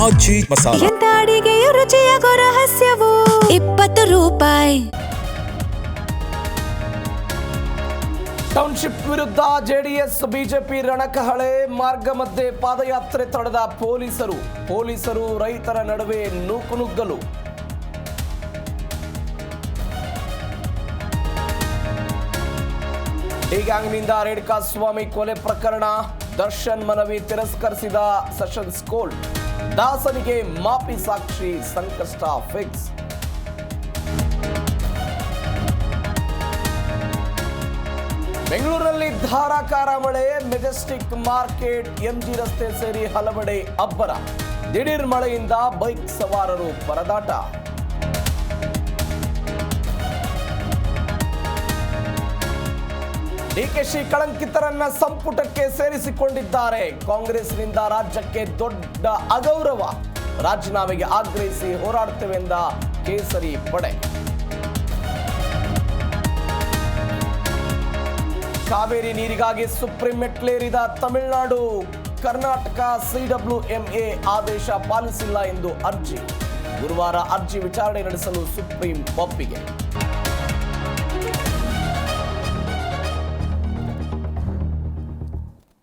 ಆಜಿ ಮಸಾಲ. ಎಂತ ಅಡಿಗೆಯ ರುಚಿಯಾಗೋ ರಹಸ್ಯವು 20 ರೂಪಾಯಿ. ಟೌನ್ಶಿಪ್ ವಿರುದ್ಧ ಜೆಡಿಎಸ್ ಬಿಜೆಪಿ ರಣಕಹಳೆ. ಮಾರ್ಗ ಮಧ್ಯೆ ಪಾದಯಾತ್ರೆ ತಡೆದ ಪೊಲೀಸರು ರೈತರ ನಡುವೆ ನೂಕುನುಗ್ಗಲು. ಡಿ ಗ್ಯಾಂಗ್ನಿಂದ ರೇಣುಕಾಸ್ವಾಮಿ ಕೊಲೆ ಪ್ರಕರಣ. ದರ್ಶನ್ ಮನವಿ ತಿರಸ್ಕರಿಸಿದ ಸೆಷನ್ಸ್ ಕೋರ್ಟ್. ದಾಸನಿಗೆ ಮಾಪಿ ಸಾಕ್ಷಿ ಸಂಕಷ್ಟ ಫಿಕ್ಸ್. ಬೆಂಗಳೂರಿನಲ್ಲಿ ಧಾರಾಕಾರ ಮಳೆ. ಮೆಜೆಸ್ಟಿಕ್ ಮಾರ್ಕೆಟ್, ಎಂಜಿ ರಸ್ತೆ ಸೇರಿ ಹಲವೆಡೆ ಅಬ್ಬರ. ದಿಢೀರ್ ಮಳೆಯಿಂದ ಬೈಕ್ ಸವಾರರು ಪರದಾಟ. ಡಿಕೆಶಿ ಕಳಂಕಿತರನ್ನ ಸಂಪುಟಕ್ಕೆ ಸೇರಿಸಿಕೊಂಡಿದ್ದಾರೆ. ಕಾಂಗ್ರೆಸ್ನಿಂದ ರಾಜ್ಯಕ್ಕೆ ದೊಡ್ಡ ಅಗೌರವ. ರಾಜೀನಾಮೆಗೆ ಆಗ್ರಹಿಸಿ ಹೋರಾಡುತ್ತೇವೆಂದ ಕೇಸರಿ ಪಡೆ. ಕಾವೇರಿ ನೀರಿಗಾಗಿ ಸುಪ್ರೀಂ ಮೆಟ್ಲೇರಿದ ತಮಿಳುನಾಡು. ಕರ್ನಾಟಕ ಸಿಡಬ್ಲ್ಯೂಎಂಎ ಆದೇಶ ಪಾಲಿಸಿಲ್ಲ ಎಂದು ಅರ್ಜಿ. ಗುರುವಾರ ಅರ್ಜಿ ವಿಚಾರಣೆ ನಡೆಸಲು ಸುಪ್ರೀಂ ಒಪ್ಪಿಗೆ.